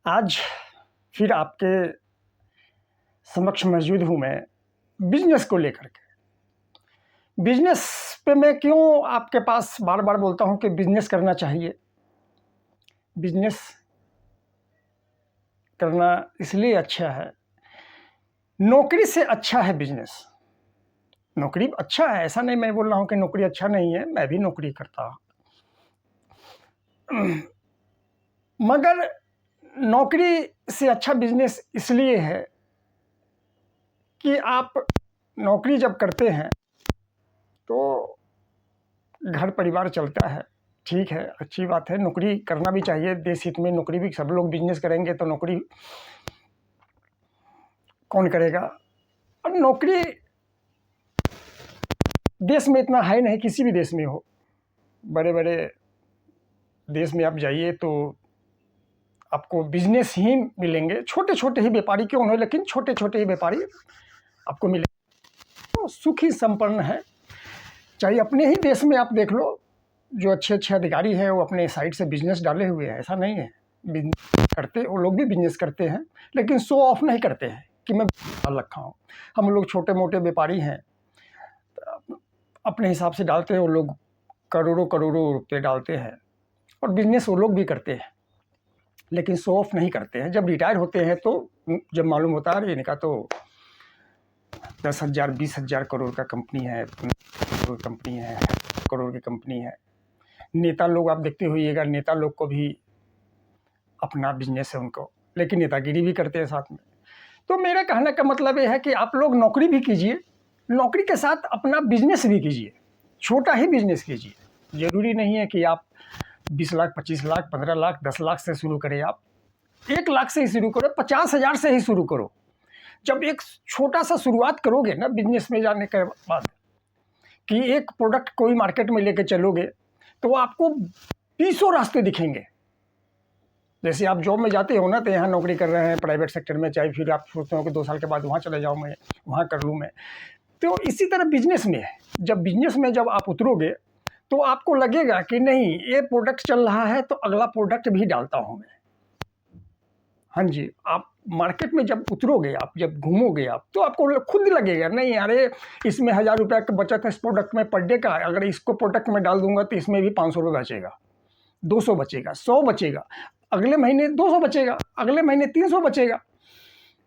आज फिर आपके समक्ष मौजूद हूँ मैं बिज़नेस को लेकर के। बिज़नेस पे मैं क्यों आपके पास बार-बार बोलता हूँ कि बिज़नेस करना चाहिए। बिज़नेस करना इसलिए अच्छा है, नौकरी से अच्छा है बिज़नेस। नौकरी अच्छा है, ऐसा नहीं मैं बोल रहा हूँ कि नौकरी अच्छा नहीं है, मैं भी नौकरी करता हूँ। मगर नौकरी से अच्छा बिज़नेस इसलिए है कि आप नौकरी जब करते हैं, तो घर परिवार चलता है, ठीक है, अच्छी बात है, नौकरी करना भी चाहिए, देश हित में नौकरी भी सब लोग बिज़नेस करेंगे तो नौकरी कौन करेगा? और नौकरी देश में इतना है नहीं, किसी भी देश में हो, बड़े-बड़े देश में आप जाइए तो आपको बिज़नेस ही मिलेंगे, छोटे-छोटे ही व्यापारी क्यों न हो, लेकिन छोटे-छोटे ही व्यापारी आपको मिलेंगे। तो सुखी संपन्न है, चाहे अपने ही देश में आप देख लो, जो अच्छे-अच्छे अधिकारी हैं वो अपने साइड से बिज़नेस डाले हुए हैं, ऐसा नहीं है। बिज़नेस करते वो लोग भी बिज़नेस करते हैं, लेकिन शो ऑफ नहीं करते हैं कि मैं डाल रखा हूँ। हम लोग छोटे-मोटे व्यापारी हैं, अपने हिसाब से डालते हैं, वो लोग करोड़ों-करोड़ों रुपए डालते हैं और बिज़नेस वो लोग भी करते हैं, लेकिन शो ऑफ नहीं करते हैं। जब रिटायर होते हैं तो जब मालूम होता है अरे इनका तो 10,000 20,000 करोड़ का कंपनी है, कंपनी है, करोड़ की कंपनी है। नेता लोग आप देखते होइएगा, नेता लोग को भी अपना बिज़नेस है उनको, लेकिन नेतागिरी भी करते हैं साथ में। तो मेरा कहने का मतलब ये है कि आप लोग नौकरी भी कीजिए, नौकरी के साथ अपना बिज़नेस भी कीजिए, छोटा ही बिज़नेस कीजिए। ज़रूरी नहीं है कि आप 20 लाख, 25 लाख, 15 लाख, 10 लाख से शुरू करें आप। 1 लाख से ही शुरू करो, 50,000 से ही शुरू करो। जब एक छोटा-सा शुरुआत करोगे ना बिज़नेस में जाने के बाद, कि एक प्रोडक्ट कोई मार्केट में लेके चलोगे, तो आपको बीसों रास्ते दिखेंगे। जैसे आप जॉब में जाते हो ना, तो यहाँ नौकरी कर रहे हैं प्राइवेट सेक्टर में, चाहे फिर आप सोचते हो कि 2 साल के बाद वहाँ चले जाऊँ मैं, वहाँ कर लूँ मैं। तो इसी तरह बिज़नेस में है, जब बिज़नेस में जब आप उतरोगे, तो आपको लगेगा कि नहीं ये प्रोडक्ट चल रहा है तो अगला प्रोडक्ट भी डालता हूँ मैं। हाँ जी, आप मार्केट में जब उतरोगे, आप जब घूमोगे आप, तो आपको खुद लगेगा नहीं अरे इसमें 1000 रुपये का बचत है इस प्रोडक्ट में पर डे का, अगर इसको प्रोडक्ट में डाल दूँगा तो इसमें भी 500 रुपये बचेगा, 200 बचेगा, 100 बचेगा, अगले महीने 200 बचेगा, अगले महीने 300 बचेगा।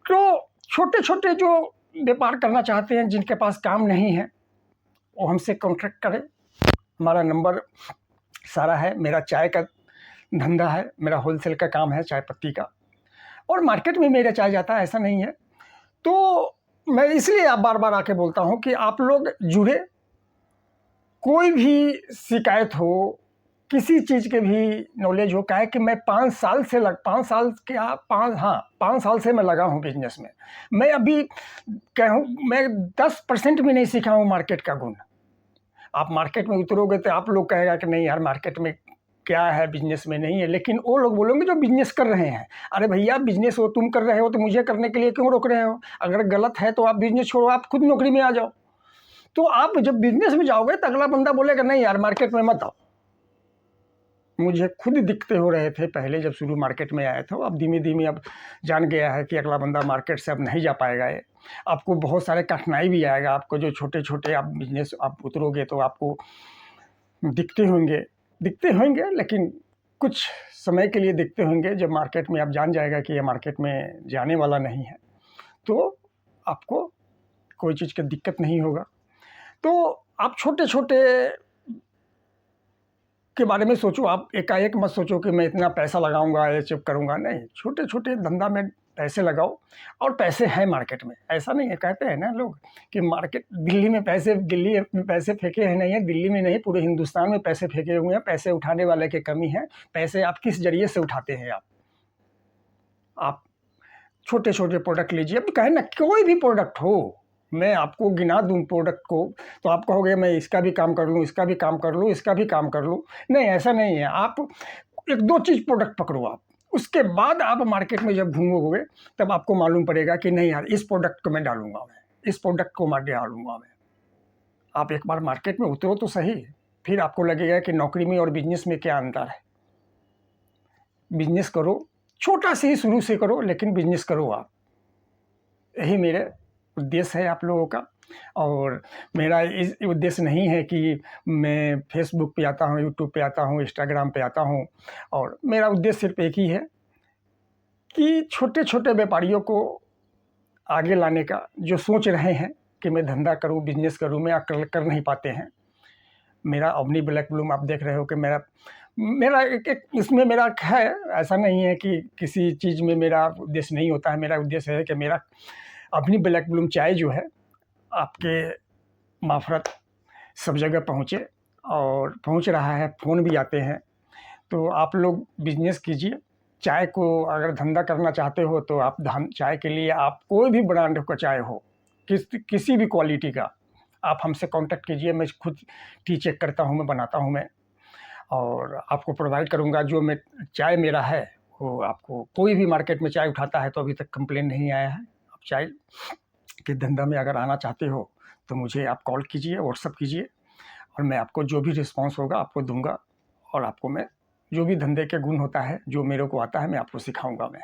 तो छोटे-छोटे जो व्यापार करना चाहते हैं, जिनके पास काम नहीं है, वो हमसे कॉन्टैक्ट करें। हमारा नंबर सारा है, मेरा चाय का धंधा है, मेरा होलसेल का काम है चाय पत्ती का, और मार्केट में मेरा चाय जाता है, ऐसा नहीं है। तो मैं इसलिए आप बार-बार आके बोलता हूँ कि आप लोग जुड़े, कोई भी शिकायत हो, किसी चीज़ के भी नॉलेज हो, क्या है कि मैं 5 साल से 5 साल से मैं लगा हूँ बिज़नेस में। मैं अभी कहूँ मैं 10% भी नहीं सीखा हूँ मार्केट का गुण। आप मार्केट में उतरोगे तो आप लोग कहेगा कि नहीं यार मार्केट में क्या है, बिज़नेस में नहीं है, लेकिन वो लोग बोलेंगे जो बिज़नेस कर रहे हैं, अरे भैया बिज़नेस वो तुम कर रहे हो तो मुझे करने के लिए क्यों रोक रहे हो? अगर गलत है तो आप बिज़नेस छोड़ो, आप खुद नौकरी में आ जाओ। तो आप जब बिज़नेस में जाओगे तो अगला बंदा बोलेगा नहीं यार मार्केट में मत आओ। मुझे खुद दिक्कतें हो रहे थे पहले जब शुरू मार्केट में आया था, अब धीमे-धीमे अब जान गया है कि अगला बंदा मार्केट से अब नहीं जा पाएगा ये। आपको बहुत सारे कठिनाई भी आएगा, आपको जो छोटे-छोटे आप बिज़नेस आप उतरोगे तो आपको दिखते होंगे लेकिन कुछ समय के लिए दिखते होंगे, जब मार्केट में आप जान जाएगा कि ये मार्केट में जाने वाला नहीं है, तो आपको कोई चीज़ का दिक्कत नहीं होगा। तो आप छोटे-छोटे के बारे में सोचो, आप एकाएक मत सोचो कि मैं इतना पैसा लगाऊँगा, ये सब करूँगा, नहीं। छोटे-छोटे धंधा में पैसे लगाओ, और पैसे हैं मार्केट में। ऐसा नहीं है, कहते हैं ना लोग कि मार्केट दिल्ली में पैसे फेंके हैं, नहीं है, दिल्ली में नहीं पूरे हिंदुस्तान में पैसे फेंके हुए हैं, पैसे उठाने वाले की कमी है। पैसे आप किस ज़रिए से उठाते हैं आप? आप छोटे-छोटे प्रोडक्ट लीजिए, अब कहें ना कोई भी प्रोडक्ट हो, मैं आपको गिना दूँ प्रोडक्ट को, तो आप कहोगे मैं इसका भी काम कर लूँ, इसका भी काम कर लूँ, इसका भी काम कर लूँ। नहीं, ऐसा नहीं है, आप 1-2 चीज़ प्रोडक्ट पकड़ो आप, उसके बाद आप मार्केट में जब घूमोगे, तब आपको मालूम पड़ेगा कि नहीं यार इस प्रोडक्ट को मैं डालूँगा मैं, इस प्रोडक्ट को मैं डालूँगा मैं। आप एक बार मार्केट में उतरो तो सही, फिर आपको लगेगा कि नौकरी में और बिज़नेस में क्या अंतर है। बिज़नेस करो, छोटा से ही शुरू से करो, लेकिन बिज़नेस करो आप। यही मेरे उद्देश्य है आप लोगों का। और मेरा इस उद्देश्य नहीं है कि मैं फ़ेसबुक पे आता हूँ, यूट्यूब पे आता हूँ, इंस्टाग्राम पे आता हूँ। और मेरा उद्देश्य सिर्फ़ एक ही है कि छोटे-छोटे व्यापारियों को आगे लाने का, जो सोच रहे हैं कि मैं धंधा करूँ, बिज़नेस करूँ, मैं कर नहीं पाते हैं। मेरा अवनी ब्लैक ब्लूम आप देख रहे हो कि मेरा मेरा एक इसमें मेरा है, ऐसा नहीं है कि किसी चीज़ में मेरा उद्देश्य नहीं होता है। मेरा उद्देश्य है कि मेरा अवनी ब्लैक ब्लूम चाय जो है, आपके मार्फ़त सब जगह पहुँचे, और पहुँच रहा है, फ़ोन भी आते हैं। तो आप लोग बिज़नेस कीजिए। चाय को अगर धंधा करना चाहते हो तो आप चाय के लिए आप कोई भी ब्रांड का चाय हो, किसी भी क्वालिटी का, आप हमसे कॉन्टैक्ट कीजिए। मैं खुद टी चेक करता हूँ, मैं बनाता हूँ मैं, और आपको प्रोवाइड करूँगा। जो मैं चाय मेरा है, वो आपको कोई भी मार्केट में चाय उठाता है तो अभी तक कंप्लेन नहीं आया है। आप चाय के धंधा में अगर आना चाहते हो तो मुझे आप कॉल कीजिए, व्हाट्सएप कीजिए, और मैं आपको जो भी रिस्पॉन्स होगा आपको दूँगा। और आपको मैं जो भी धंधे के गुण होता है, जो मेरे को आता है, मैं आपको सिखाऊँगा मैं।